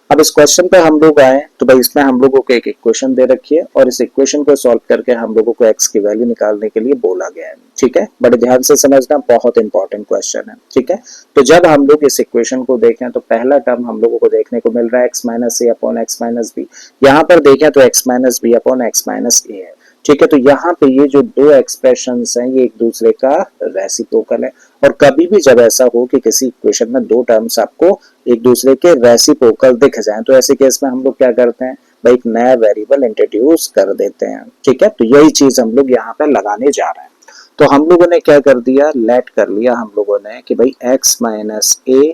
अब इस क्वेश्चन पे हम लोग आए तो भाई इसमें हम लोगों को एक इक्वेशन दे रखी है और इस इक्वेशन को सॉल्व करके हम लोगों को x की वैल्यू निकालने के लिए बोला गया है। ठीक है, बड़े ध्यान से समझना, बहुत इंपॉर्टेंट क्वेश्चन है। ठीक है, तो जब हम लोग इस इक्वेशन को देखें तो पहला टर्म हम लोगों को देखने को मिल रहा है x माइनस ए अपॉन एक्स माइनस बी। यहाँ पर देखें तो x minus B upon x minus A है। ठीक है, तो यहाँ पे ये जो दो एक्सप्रेशंस हैं ये एक दूसरे का रेसिप्रोकल है। और कभी भी जब ऐसा हो कि किसी इक्वेशन में दो टर्म्स आपको एक दूसरे के रेसिप्रोकल दिख जाएं तो ऐसे केस में हम लोग क्या करते हैं भाई, एक नया वेरिएबल इंट्रोड्यूस कर देते हैं। ठीक है, तो यही चीज हम लोग यहाँ पे लगाने जा रहे हैं। तो हम लोगों ने क्या कर दिया, लेट कर लिया हम लोगों ने कि भाई x माइनस ए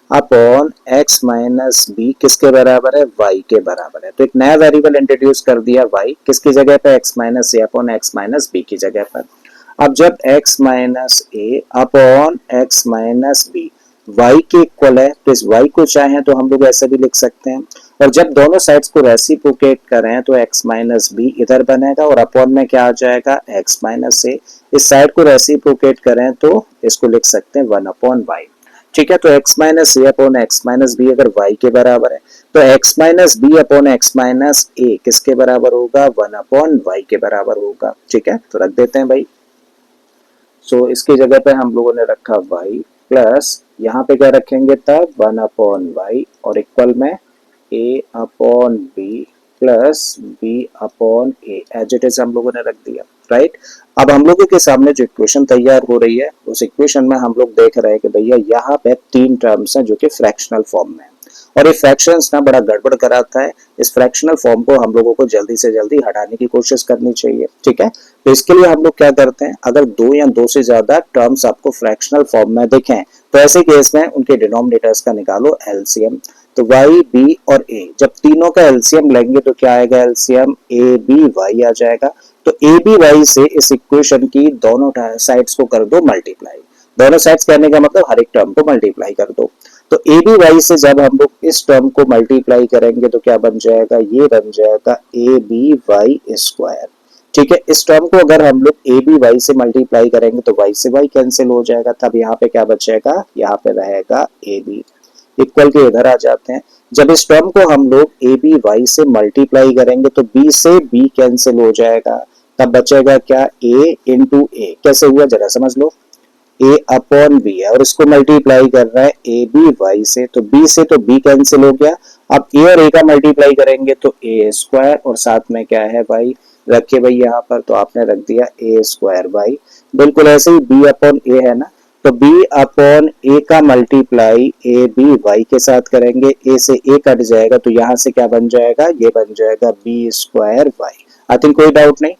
अपॉन एक्स माइनस बी किसके बराबर है, y के बराबर है। तो एक नया वेरिएबल इंट्रोड्यूस कर दिया y किसकी जगह पे, x माइनस ए अपॉन एक्स माइनस बी की जगह पर। अब जब x माइनस ए upon x minus B y के इक्वल है तो इस y को चाहें तो हम लोग ऐसे भी लिख सकते हैं। और जब दोनों साइड्स को रेसिप्रोकेट करें तो x माइनस बी इधर बनेगा और अपॉन में क्या आ जाएगा, x माइनस ए। इस साइड को रेसिप्रोकेट करें तो इसको लिख सकते हैं 1 अपॉन y। ठीक है, तो x माइनस ए अपॉन एक्स माइनस बी अगर y के बराबर है तो x minus B upon x minus A किसके बराबर होगा, 1 अपॉन y के बराबर होगा। ठीक है, तो रख देते हैं भाई। सो इसकी जगह पे हम लोगों ने रखा y प्लस यहाँ पे क्या रखेंगे तब 1 अपॉन वाई और इक्वल में a upon b plus b upon a, as it is हम लोगों ने रख दिया। राइट, अब हम लोगों के सामने जो इक्वेशन तैयार हो रही है उस इक्वेशन में हम लोग देख रहे हैं कि भैया यहाँ पे तीन टर्म्स हैं जो कि फ्रैक्शनल फॉर्म में है और ये फ्रैक्शंस ना बड़ा गड़बड़ कराता है। इस फ्रैक्शनल फॉर्म को हम लोगों को जल्दी से जल्दी हटाने की कोशिश करनी चाहिए। ठीक है, तो इसके लिए हम लोग क्या करते हैं, अगर दो या दो से ज्यादा टर्म्स आपको फ्रैक्शनल फॉर्म में दिखें तो ऐसे केस में उनके डिनोमिनेटर्स का निकालो एलसीएम। तो y, b और a, जब तीनों का एलसीएम लेंगे तो क्या आएगा, एलसीएम a b y आ जाएगा। तो a b y से इस इक्वेशन की दोनों साइड्स को कर दो मल्टीप्लाई। दोनों साइड्स कहने का मतलब हर एक टर्म को मल्टीप्लाई कर दो। तो ए बी वाई से जब हम लोग इस टर्म को मल्टीप्लाई करेंगे तो क्या बन जाएगा, ये बन जाएगा ए बी वाई स्क्वायर। ठीक है, इस टर्म को अगर हम लोग ए बी वाई से मल्टीप्लाई करेंगे तो वाई से वाई कैंसिल हो जाएगा, तब यहाँ पे क्या बचेगा, यहाँ पे रहेगा ए बी। इक्वल के इधर आ जाते हैं। जब इस टर्म को हम लोग ए बी वाई से मल्टीप्लाई करेंगे तो बी से बी कैंसिल हो जाएगा, तब बचेगा क्या, ए इंटू ए। कैसे हुआ जरा समझ लो, a अपॉन बी है और इसको मल्टीप्लाई कर रहा है ए बी वाई से, तो b से तो b कैंसिल हो गया। अब a और a का मल्टीप्लाई करेंगे तो a स्क्वायर और साथ में क्या है y, रखे भाई यहाँ पर, तो आपने रख दिया a स्क्वायर y। बिल्कुल ऐसे ही b अपॉन a है ना, तो b अपॉन a का मल्टीप्लाई ए बी वाई के साथ करेंगे, a से a कट जाएगा तो यहाँ से क्या बन जाएगा, ये बन जाएगा b square y। I think कोई डाउट नहीं,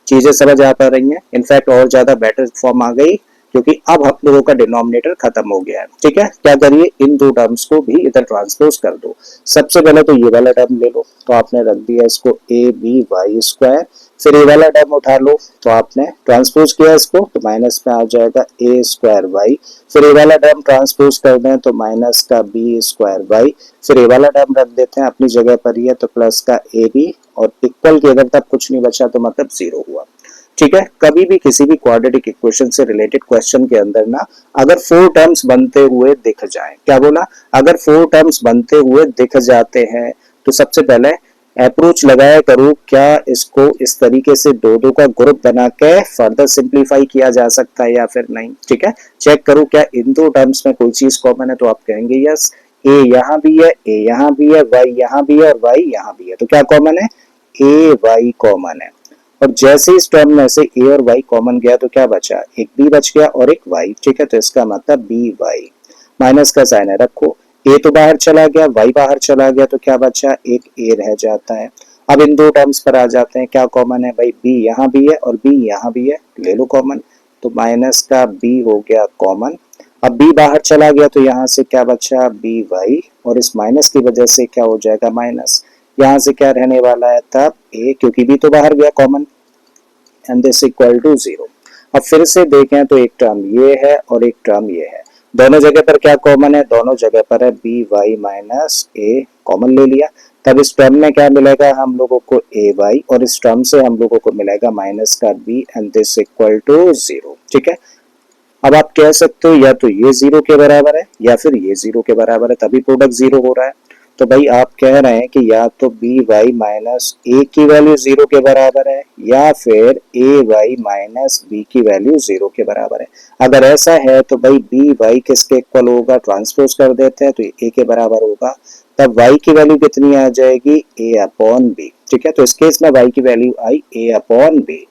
चीजें समझ आ पा रही हैं। इनफैक्ट और ज्यादा बेटर फॉर्म आ गई क्योंकि अब हम लोगों का डिनोमिनेटर खत्म हो गया है। ठीक है, क्या करिए, इन दो टर्म्स को भी इधर ट्रांसपोज कर दो। सबसे पहले तो ये वाला टर्म ले लो, तो आपने रख दिया इसको ए बी वाई स्क्वायर। फिर ये वाला टर्म उठा लो तो आपने ट्रांसपोज किया इसको तो माइनस में आ जाएगा ए स्क्वायर वाई। फिर ये वाला टर्म ट्रांसपोज कर दें तो माइनस का बी स्क्वायर वाई। फिर ये वाला टर्म रख देते हैं अपनी जगह पर ही है तो प्लस का ए बी और इक्वल के इधर तक कुछ नहीं बचा तो मतलब जीरो हुआ। ठीक है, कभी भी किसी भी क्वाड्रेटिक इक्वेशन से रिलेटेड क्वेश्चन के अंदर ना अगर फोर टर्म्स बनते हुए दिख जाए, क्या बोला, अगर फोर टर्म्स बनते हुए दिख जाते हैं तो सबसे पहले अप्रोच लगाया करो, क्या इसको इस तरीके से दो दो का ग्रुप बना के फर्दर सिंप्लीफाई किया जा सकता है या फिर नहीं। ठीक है, चेक करो क्या इन दो टर्म्स में कोई चीज कॉमन है, तो आप कहेंगे यस, ए यहाँ भी है, ए यहाँ भी है, वाई यहाँ भी है और वाई यहाँ भी है, तो क्या कॉमन है, ए वाई कॉमन है। और जैसे इस टर्म में से a और y कॉमन गया तो क्या बचा, एक b बच गया और एक y। ठीक है, तो इसका मतलब बी वाई, माइनस का साइन है रखो, a तो बाहर चला गया, y बाहर चला गया तो क्या बचा, एक a रह जाता है। अब इन दो टर्म्स पर आ जाते हैं, क्या कॉमन है भाई, b यहाँ भी है और b यहाँ भी है, ले लो कॉमन, तो माइनस का b हो गया कॉमन। अब b बाहर चला गया तो यहाँ से क्या बचा, बी वाई और इस माइनस की वजह से क्या हो जाएगा माइनस, यहाँ से क्या रहने वाला है तब a, क्योंकि b तो बाहर गया common, and this equal to zero. अब फिर से देखें तो एक टर्म ये है और एक टर्म ये है, दोनों जगह पर क्या कॉमन है, दोनों जगह पर है बी वाई माइनस ए, कॉमन ले लिया। तब इस टर्म में क्या मिलेगा हम लोगों को, ए वाई, और इस टर्म से हम लोगों को मिलेगा माइनस का b and this equal to zero. ठीक है, अब आप कह सकते हो या तो ये जीरो के बराबर है या फिर ये जीरो के बराबर है, तभी प्रोडक्ट जीरो हो रहा है। तो भाई आप कह रहे हैं कि या तो बी वाई माइनस ए की वैल्यू जीरो के बराबर है या फिर ए वाई माइनस बी की वैल्यू जीरो के बराबर है। अगर ऐसा है तो भाई बी वाई किसके इक्वल होगा, ट्रांसपोज कर देते हैं तो ए के बराबर होगा, तब y की वैल्यू कितनी आ जाएगी, a अपॉन बी। ठीक है, तो इस केस में y की वैल्यू आई a अपॉन बी,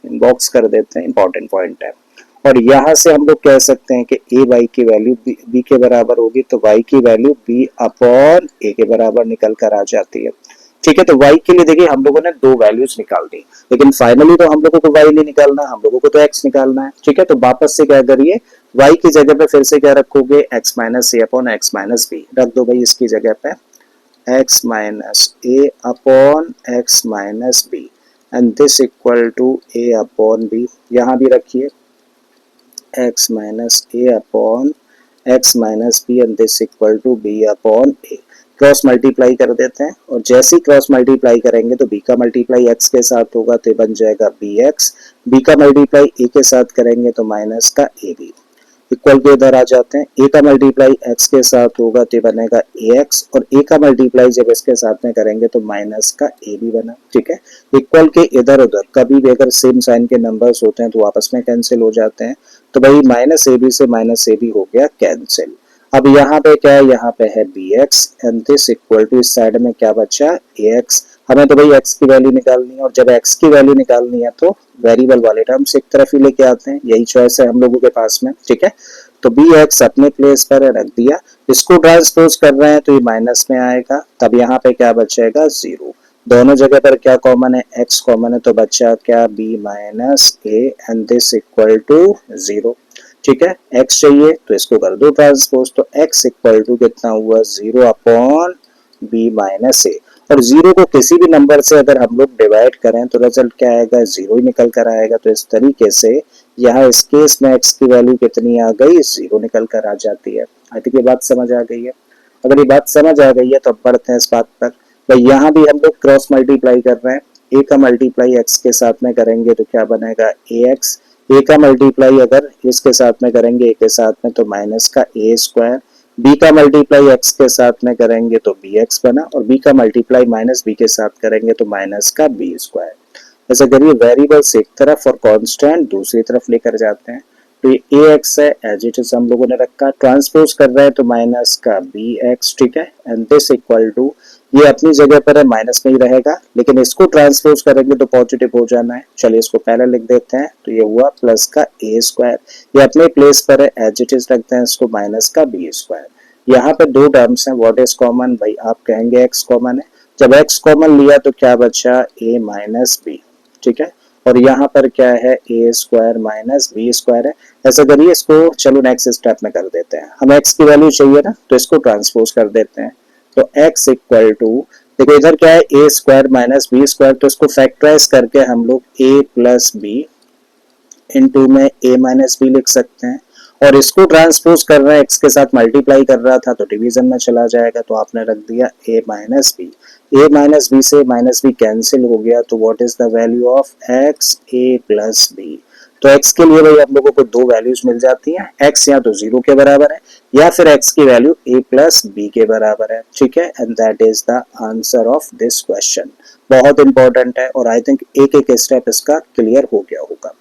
बॉक्स कर देते हैं, इंपॉर्टेंट पॉइंट है। और यहां से हम लोग कह सकते हैं कि a y की वैल्यू b के बराबर होगी, तो y की वैल्यू b अपॉन a के बराबर निकल कर आ जाती है। ठीक है, तो y के लिए देखिए हम लोगों ने दो वैल्यूज निकाल दी, लेकिन फाइनली तो हम लोगों को y नहीं निकालना, हम लोगों को तो x निकालना है। ठीक है, तो वापस से क्या करिए, y की जगह पे फिर से क्या रखोगे, x माइनस ए अपॉन एक्स माइनस बी रख दो भाई इसकी जगह पे, x minus A upon x minus b and this equal to a upon b, यहाँ भी रखिए x minus A upon x minus b and this equal to b upon a। Cross multiply कर देते हैं और जैसे ही क्रॉस मल्टीप्लाई करेंगे तो b का मल्टीप्लाई x के साथ होगा तो बन जाएगा bx, b का मल्टीप्लाई a के साथ करेंगे तो माइनस का ab, इक्वल के इधर आ जाते हैं, a का मल्टीप्लाई x के साथ होगा तो बनेगा ax और a का मल्टीप्लाई जब इसके साथ में करेंगे तो माइनस का ab बना। ठीक है, इक्वल के इधर उधर कभी भी अगर सेम साइन के नंबर्स होते हैं तो आपस में कैंसिल हो जाते हैं, तो भाई माइनस ab से माइनस ab हो गया कैंसिल। अब यहाँ पे क्या है, यहाँ पे है bx and this equal to इस साइड में क्या बचा, ax। हमें तो भाई x की वैल्यू निकालनी है और जब x की वैल्यू निकालनी है तो वेरिएबल वाले टर्म्स एक तरफ ही लेके आते हैं, यही चॉइस है हम लोगों के पास में। ठीक है, तो bx अपने प्लेस पर रख दिया, इसको ट्रांसपोज कर रहे हैं तो ये माइनस में आएगा, तब यहाँ पे क्या बचेगा, जीरो। दोनों जगह पर क्या कॉमन है, x कॉमन है, तो बचा क्या, b minus a and this equal to zero. ठीक है, x चाहिए तो इसको कर दो ट्रांसपोज, तो x इक्वल टू कितना हुआ, जीरो अपॉन b माइनस ए। और जीरो को किसी भी नंबर से अगर हम लोग डिवाइड करें तो रिजल्ट क्या आएगा, जीरो ही निकल कर आएगा। तो इस तरीके से यहाँ इस केस में x की वैल्यू कितनी आ गई, जीरो निकल कर आ जाती है। आई थिंक ये बात समझ आ गई है। अगर ये बात समझ आ गई है तो अब बढ़ते हैं इस बात पर। भाई यहाँ भी हम लोग क्रॉस मल्टीप्लाई कर रहे हैं, a का मल्टीप्लाई x के साथ में करेंगे तो क्या बनेगा, ax, a का मल्टीप्लाई अगर इसके साथ में करेंगे a के साथ में तो माइनस का a स्क्वायर, b का मल्टीप्लाई x के साथ में करेंगे तो bx बना और b का मल्टीप्लाई माइनस b के साथ करेंगे तो माइनस का b स्क्वायर। ऐसा करिए, वेरिएबल्स एक तरफ और कांस्टेंट दूसरी तरफ लेकर जाते हैं, तो ये ax है एज इट इज हम लोगों ने रखा, ट्रांसपोज कर रहे हैं तो माइनस का bx। ठीक है, एंड दिस इक्वल टू, ये अपनी जगह पर है माइनस में ही रहेगा, लेकिन इसको ट्रांसपोज करेंगे तो पॉजिटिव हो जाना है। चलिए इसको पहले लिख देते हैं, तो ये हुआ प्लस का a स्क्वायर, ये अपने प्लेस पर है एज इट इज रखते हैं इसको, माइनस का b स्क्वायर। यहाँ पे दो टर्म्स हैं, व्हाट इज कॉमन, भाई आप कहेंगे x कॉमन है, जब x कॉमन लिया तो क्या बचा, a माइनस b। ठीक है, और यहाँ पर क्या है, a square minus b square है। ऐसा करिए इसको, चलो नेक्स्ट स्टेप में कर देते हैं, हमें x की वैल्यू चाहिए ना तो इसको ट्रांसपोज कर देते हैं, तो x इक्वल टू, देखो इधर क्या है, a square minus b square, तो इसको फैक्टराइज करके हम लोग a प्लस बी इंटू में a माइनस बी लिख सकते हैं। और इसको ट्रांसपोज कर रहे हैं, x के साथ मल्टीप्लाई कर रहा था तो डिवीजन में चला जाएगा, तो आपने रख दिया a minus b, a minus b से माइनस बी कैंसिल हो गया, तो what is the value of x, a plus b. तो x के लिए भाई हम लोगों को दो वैल्यूज मिल जाती हैं, x या तो जीरो के बराबर है या फिर x की वैल्यू a प्लस बी के बराबर है। ठीक है, and that is the answer of this question. बहुत इंपॉर्टेंट है और आई थिंक एक एक स्टेप इसका क्लियर हो गया होगा।